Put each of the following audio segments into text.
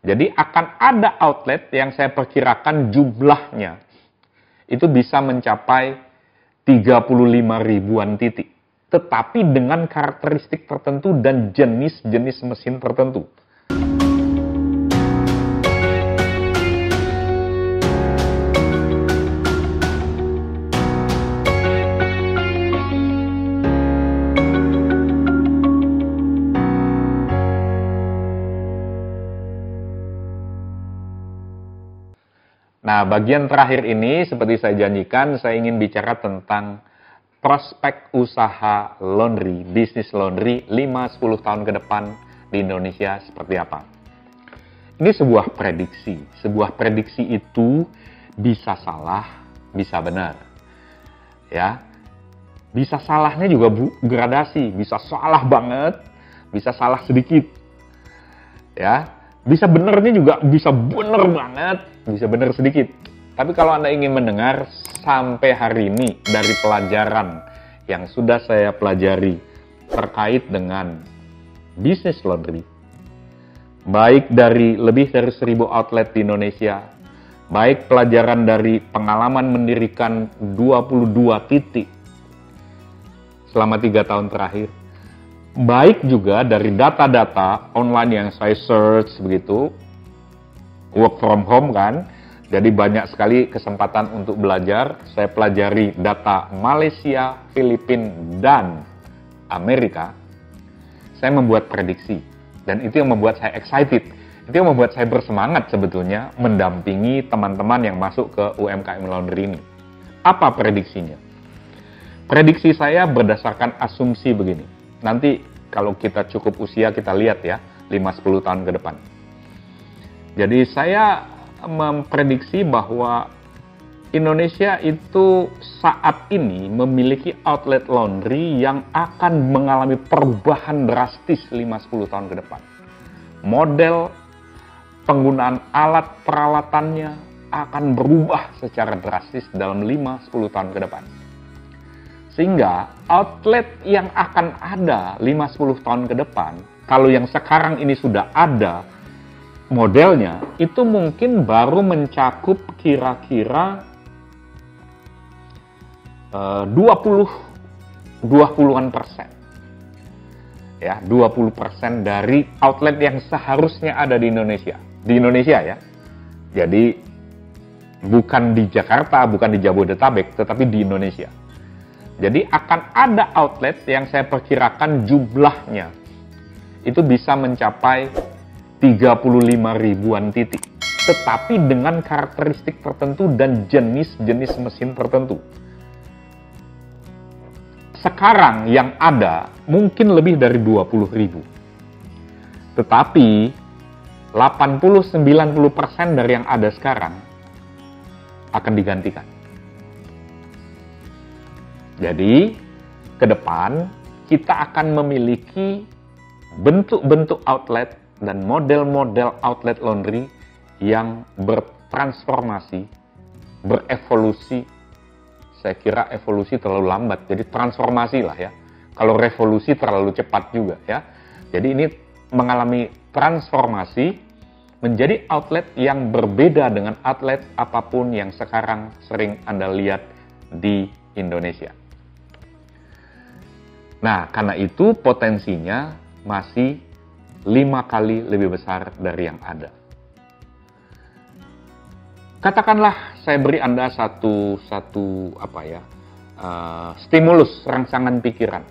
Jadi akan ada outlet yang saya perkirakan jumlahnya itu bisa mencapai 35 ribuan titik. Tetapi dengan karakteristik tertentu dan jenis-jenis mesin tertentu. Nah, bagian terakhir ini, seperti saya janjikan, saya ingin bicara tentang prospek usaha laundry, bisnis laundry 5-10 tahun ke depan di Indonesia seperti apa. Ini sebuah prediksi. Sebuah prediksi itu bisa salah, bisa benar. Ya, bisa salahnya juga gradasi, bisa salah banget, bisa salah sedikit. Ya, bisa benernya juga bisa bener banget, bisa bener sedikit. Tapi kalau Anda ingin mendengar sampai hari ini dari pelajaran yang sudah saya pelajari terkait dengan bisnis laundry, baik dari lebih dari 1000 outlet di Indonesia, baik pelajaran dari pengalaman mendirikan 22 titik selama 3 tahun terakhir, baik juga dari data-data online yang saya search begitu, work from home kan, jadi banyak sekali kesempatan untuk belajar. Saya pelajari data Malaysia, Filipina, dan Amerika. Saya membuat prediksi, dan itu yang membuat saya excited. Itu yang membuat saya bersemangat sebetulnya mendampingi teman-teman yang masuk ke UMKM Laundry ini. Apa prediksinya? Prediksi saya berdasarkan asumsi begini. Nanti kalau kita cukup usia kita lihat ya, 5-10 tahun ke depan. Jadi saya memprediksi bahwa Indonesia itu saat ini memiliki outlet laundry yang akan mengalami perubahan drastis 5-10 tahun ke depan. Model penggunaan alat peralatannya akan berubah secara drastis dalam 5-10 tahun ke depan. Sehingga outlet yang akan ada 5-10 tahun ke depan, kalau yang sekarang ini sudah ada modelnya, itu mungkin baru mencakup kira-kira 20-an persen. Ya, 20% dari outlet yang seharusnya ada di Indonesia. Di Indonesia ya. Jadi bukan di Jakarta, bukan di Jabodetabek, tetapi di Indonesia. Jadi akan ada outlet yang saya perkirakan jumlahnya itu bisa mencapai 35 ribuan titik. Tetapi dengan karakteristik tertentu dan jenis-jenis mesin tertentu. Sekarang yang ada mungkin lebih dari 20 ribu. Tetapi 80-90% dari yang ada sekarang akan digantikan. Jadi, ke depan kita akan memiliki bentuk-bentuk outlet dan model-model outlet laundry yang bertransformasi, berevolusi. Saya kira evolusi terlalu lambat, jadi transformasi lah ya. Kalau revolusi terlalu cepat juga ya. Jadi ini mengalami transformasi menjadi outlet yang berbeda dengan outlet apapun yang sekarang sering Anda lihat di Indonesia. Nah, karena itu potensinya masih 5 kali lebih besar dari yang ada. Katakanlah saya beri Anda satu stimulus rangsangan pikiran.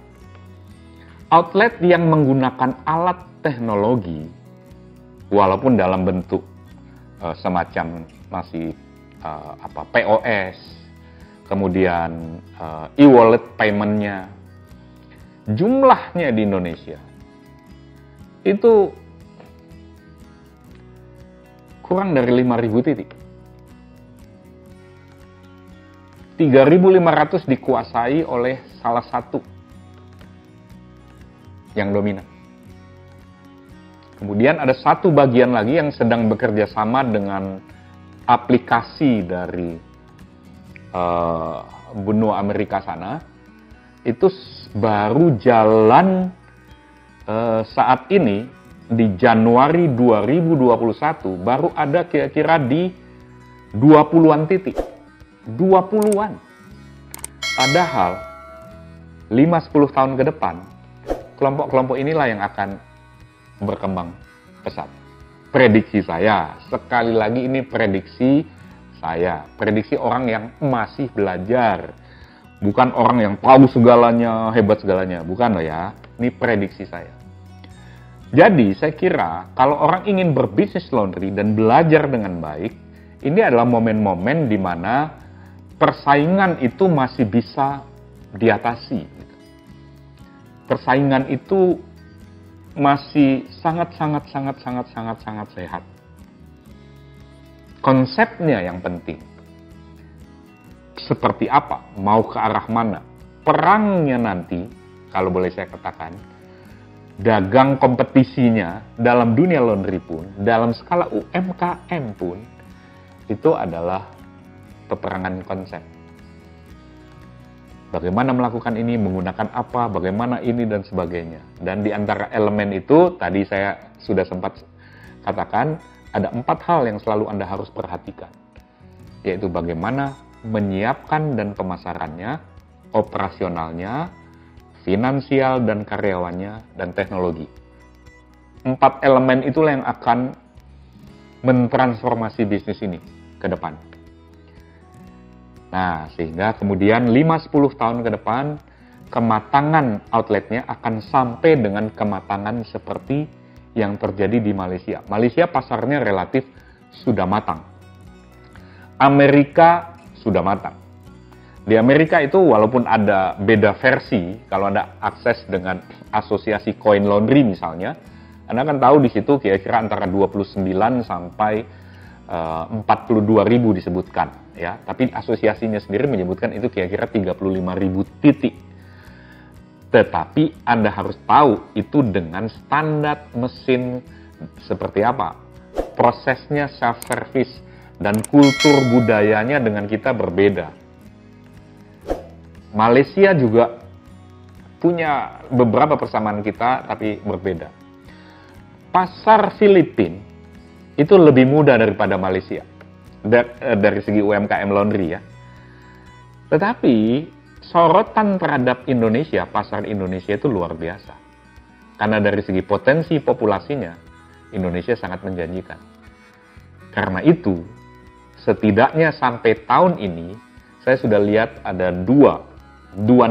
Outlet yang menggunakan alat teknologi, walaupun dalam bentuk semacam masih POS, kemudian e-wallet payment-nya, jumlahnya di Indonesia itu kurang dari 5.000 titik. 3.500 dikuasai oleh salah satu yang dominan. Kemudian ada satu bagian lagi yang sedang bekerja sama dengan aplikasi dari benua Amerika sana. Itu baru jalan saat ini di Januari 2021 baru ada kira-kira di 20-an titik. 20-an. Padahal 5-10 tahun ke depan, kelompok-kelompok inilah yang akan berkembang pesat. Prediksi saya, sekali lagi ini prediksi saya. Prediksi orang yang masih belajar. Bukan orang yang tahu segalanya, hebat segalanya. Bukan loh ya, ini prediksi saya. Jadi saya kira kalau orang ingin berbisnis laundry dan belajar dengan baik, ini adalah momen-momen di mana persaingan itu masih bisa diatasi. Persaingan itu masih sangat sehat. Konsepnya yang penting. Seperti apa? Mau ke arah mana? Perangnya nanti, kalau boleh saya katakan, dagang kompetisinya dalam dunia laundry pun, dalam skala UMKM pun, itu adalah peperangan konsep. Bagaimana melakukan ini, menggunakan apa, bagaimana ini, dan sebagainya. Dan di antara elemen itu, tadi saya sudah sempat katakan, ada 4 hal yang selalu Anda harus perhatikan. Yaitu bagaimana menyiapkan dan pemasarannya, operasionalnya, finansial dan karyawannya, dan teknologi. 4 elemen itulah yang akan mentransformasi bisnis ini ke depan. Nah, sehingga kemudian 5-10 tahun ke depan, kematangan outletnya akan sampai dengan kematangan seperti yang terjadi di Malaysia. Malaysia pasarnya relatif sudah matang. Amerika sudah matang. Di Amerika itu walaupun ada beda versi, kalau Anda akses dengan asosiasi Coin Laundry misalnya, Anda akan tahu di situ kira-kira antara 29 sampai 42.000 disebutkan, ya. Tapi asosiasinya sendiri menyebutkan itu kira-kira 35.000 titik. Tetapi Anda harus tahu itu dengan standar mesin seperti apa. Prosesnya self-service dan kultur budayanya dengan kita berbeda. Malaysia juga punya beberapa persamaan kita, tapi berbeda. Pasar Filipina itu lebih mudah daripada Malaysia dari segi UMKM laundry ya. Tetapi sorotan terhadap Indonesia, pasar Indonesia itu luar biasa. Karena dari segi potensi populasinya, Indonesia sangat menjanjikan. Karena itu, setidaknya sampai tahun ini, saya sudah lihat ada dua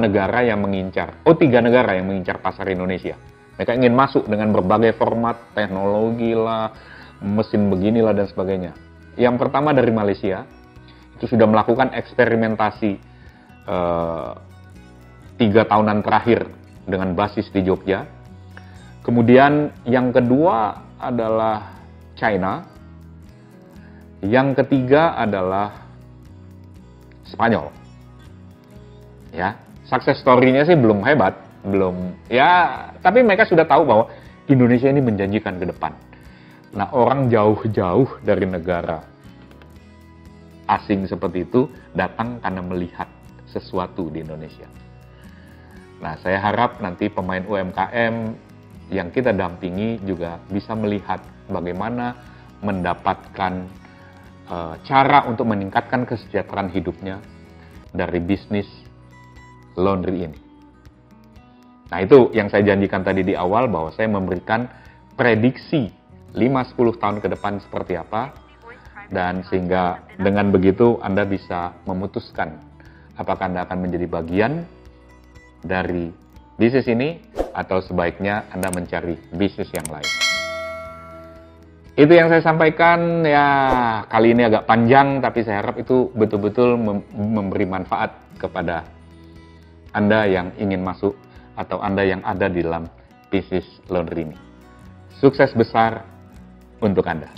negara yang mengincar, 3 negara yang mengincar pasar Indonesia. Mereka ingin masuk dengan berbagai format, teknologi lah, mesin beginilah dan sebagainya. Yang pertama dari Malaysia, itu sudah melakukan eksperimentasi 3 tahunan terakhir dengan basis di Jogja. Kemudian yang kedua adalah China. Yang ketiga adalah Spanyol. Ya, success story-nya sih belum hebat, belum ya, tapi mereka sudah tahu bahwa Indonesia ini menjanjikan ke depan. Nah, orang jauh-jauh dari negara asing seperti itu datang karena melihat sesuatu di Indonesia. Nah, saya harap nanti pemain UMKM yang kita dampingi juga bisa melihat bagaimana mendapatkan cara untuk meningkatkan kesejahteraan hidupnya dari bisnis laundry ini. Nah, itu yang saya janjikan tadi di awal bahwa saya memberikan prediksi 5-10 tahun ke depan seperti apa, dan sehingga dengan begitu Anda bisa memutuskan apakah Anda akan menjadi bagian dari bisnis ini atau sebaiknya Anda mencari bisnis yang lain. Itu yang saya sampaikan, ya kali ini agak panjang, tapi saya harap itu betul-betul memberi manfaat kepada Anda yang ingin masuk atau Anda yang ada di dalam bisnis laundry ini. Sukses besar untuk Anda.